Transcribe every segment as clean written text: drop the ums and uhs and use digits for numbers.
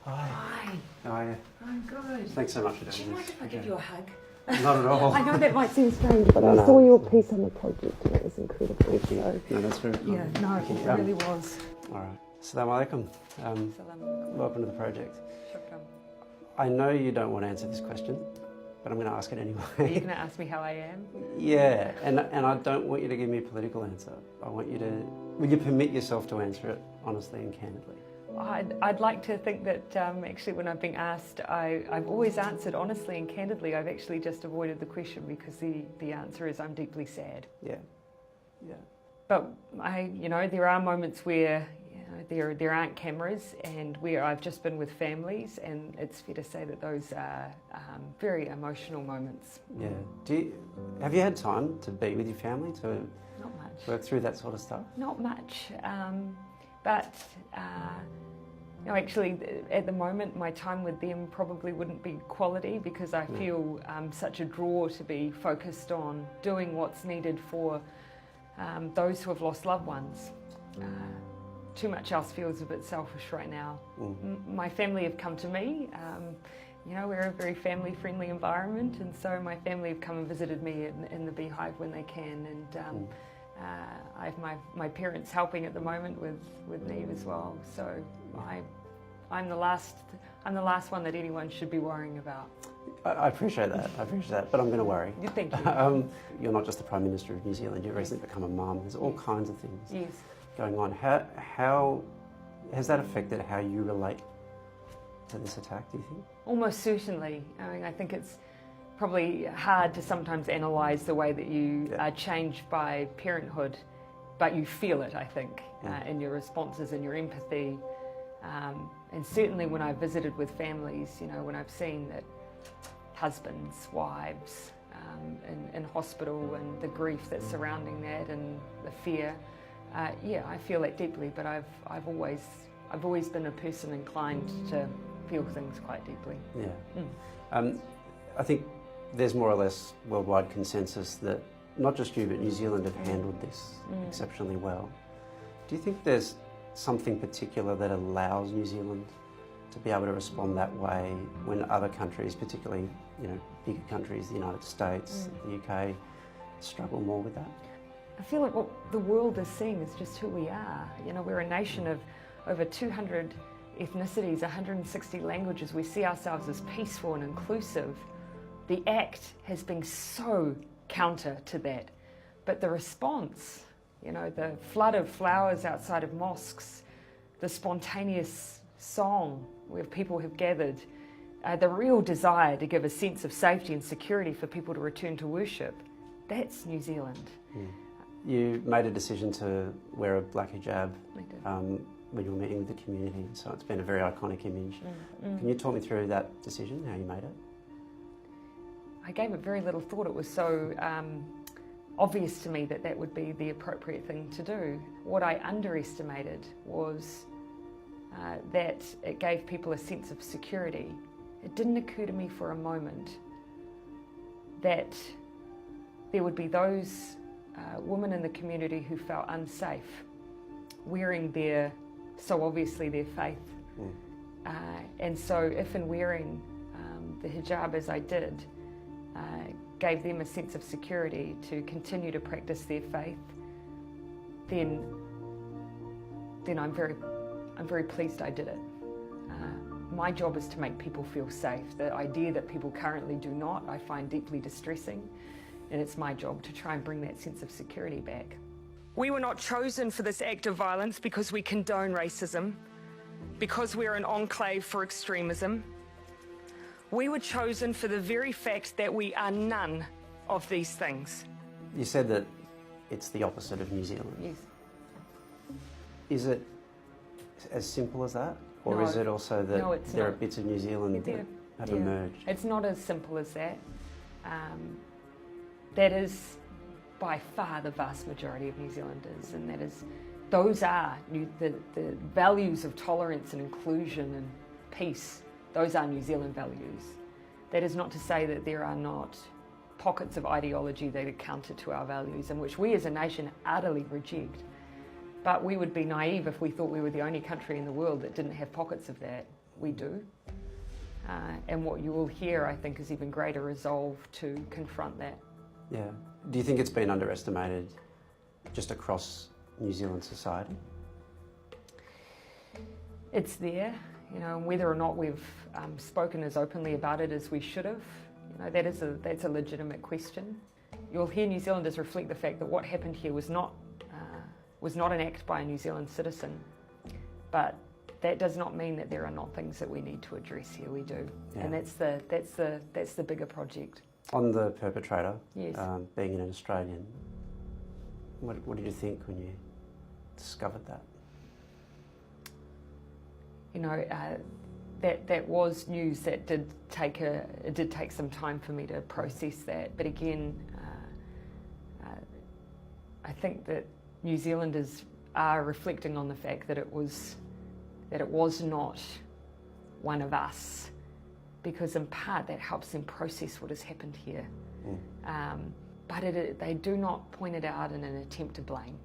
Hi. Hi. How are you? I'm good. Thanks so much for doing Do you mind this. if I give you a hug? Not at all. I know that might seem strange, but I No. saw your piece on the project and it was incredible. Thank you. So, No, that's very kind. yeah, no, Thank it you. really was. All right. Assalamu alaikum. Salam. Welcome to the project. Shukran. I know you don't want to answer this question, but I'm going to ask it anyway. Are you going to ask me how I am? Yeah, and I don't want you to give me a political answer. I want you to... Will you permit yourself to answer it honestly and candidly? I'd like to think that actually when I've been asked, I've always answered honestly and candidly. I've actually just avoided the question because the answer is I'm deeply sad. Yeah. Yeah. But there are moments where there aren't cameras and where I've just been with families, and it's fair to say that those are very emotional moments. Yeah. Have you had time to be with your family, to Not much. work through that sort of stuff? Not much. But actually, at the moment, my time with them probably wouldn't be quality because I feel such a draw to be focused on doing what's needed for those who have lost loved ones. Too much else feels a bit selfish right now. My family have come to me. We're a very family-friendly environment, and so my family have come and visited me in the beehive when they can, and I have my parents helping at the moment with Neve as well. So I'm the last one that anyone should be worrying about. I appreciate that. But I'm going to worry. Thank you. You're not just the Prime Minister of New Zealand. You've recently become a mum. There's all kinds of things Yes. going on. How has that affected how you relate to this attack, do you think? Almost certainly. I think it's probably hard to sometimes analyse the way that you are changed by parenthood, but you feel it, I think, in your responses and your empathy. And certainly when I've visited with families, when I've seen that husbands, wives in hospital and the grief that's surrounding that and the fear, I feel that deeply. But I've always been a person inclined to feel things quite deeply. Yeah. I think there's more or less worldwide consensus that not just you but New Zealand have handled this exceptionally well. Do you think there's something particular that allows New Zealand to be able to respond that way when other countries, particularly bigger countries, the United States, the UK, struggle more with that? I feel like what the world is seeing is just who we are. We're a nation of over 200 ethnicities, 160 languages. We see ourselves as peaceful and inclusive. The act has been so counter to that. But the response, the flood of flowers outside of mosques, the spontaneous song where people have gathered, the real desire to give a sense of safety and security for people to return to worship, that's New Zealand. You made a decision to wear a black hijab when you were meeting with the community, so it's been a very iconic image. Can you talk me through that decision, how you made it? I gave it very little thought. It was so obvious to me that would be the appropriate thing to do. What I underestimated was that it gave people a sense of security. It didn't occur to me for a moment that there would be those women in the community who felt unsafe wearing so obviously their faith. And so if in wearing the hijab as I did, gave them a sense of security to continue to practice their faith, then I'm very pleased I did it. My job is to make people feel safe. The idea that people currently do not, I find deeply distressing, and it's my job to try and bring that sense of security back. We were not chosen for this act of violence because we condone racism, because we're an enclave for extremism. We were chosen for the very fact that we are none of these things. You said that it's the opposite of New Zealand. Yes. Is it as simple as that? Or No. is it also that there are not. bits of New Zealand that have emerged? It's not as simple as that. That is by far the vast majority of New Zealanders, and those are the values of tolerance and inclusion and peace. Those are New Zealand values. That is not to say that there are not pockets of ideology that are counter to our values and which we as a nation utterly reject. But we would be naive if we thought we were the only country in the world that didn't have pockets of that. We do. And what you will hear, I think, is even greater resolve to confront that. Yeah. Do you think it's been underestimated just across New Zealand society? It's there, you know, whether or not we've spoken as openly about it as we should have, you know, that's a legitimate question. You'll hear New Zealanders reflect the fact that what happened here was not an act by a New Zealand citizen, but that does not mean that there are not things that we need to address here. We do, yeah. And that's the bigger project. On the perpetrator, yes. Being an Australian, what did you think when you discovered that? You know, that was news that did take some time for me to process that. But again, I think that New Zealanders are reflecting on the fact that it was not one of us, because in part that helps them process what has happened here. But they do not point it out in an attempt to blame.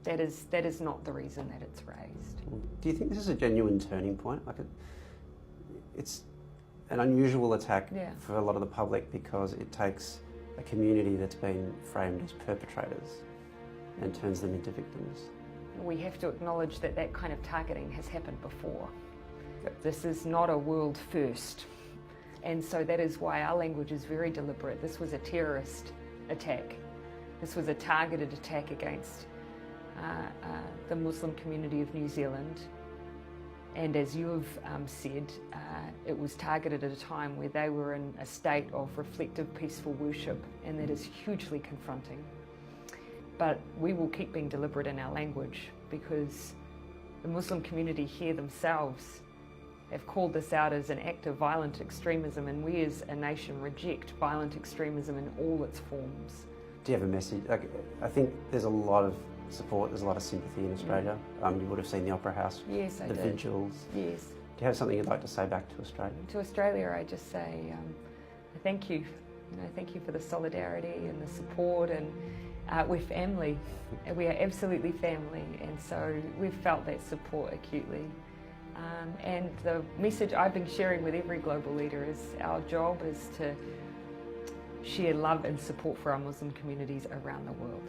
That is not the reason that it's raised. Do you think this is a genuine turning point? Like it's an unusual attack for a lot of the public, because it takes a community that's been framed as perpetrators and turns them into victims. We have to acknowledge that that kind of targeting has happened before. This is not a world first. And so that is why our language is very deliberate. This was a terrorist attack. This was a targeted attack against the Muslim community of New Zealand. And as you've said, it was targeted at a time where they were in a state of reflective, peaceful worship, and that is hugely confronting. But we will keep being deliberate in our language, because the Muslim community here themselves have called this out as an act of violent extremism, and we as a nation reject violent extremism in all its forms. Do you have a message? I think there's a lot of support, there's a lot of sympathy in Australia. You would have seen the Opera House, yes, the vigils. Yes. Do you have something you'd like to say back to Australia? To Australia, I just say thank you. You know, thank you for the solidarity and the support, and we're family. We are absolutely family, and so we've felt that support acutely. And the message I've been sharing with every global leader is our job is to share love and support for our Muslim communities around the world.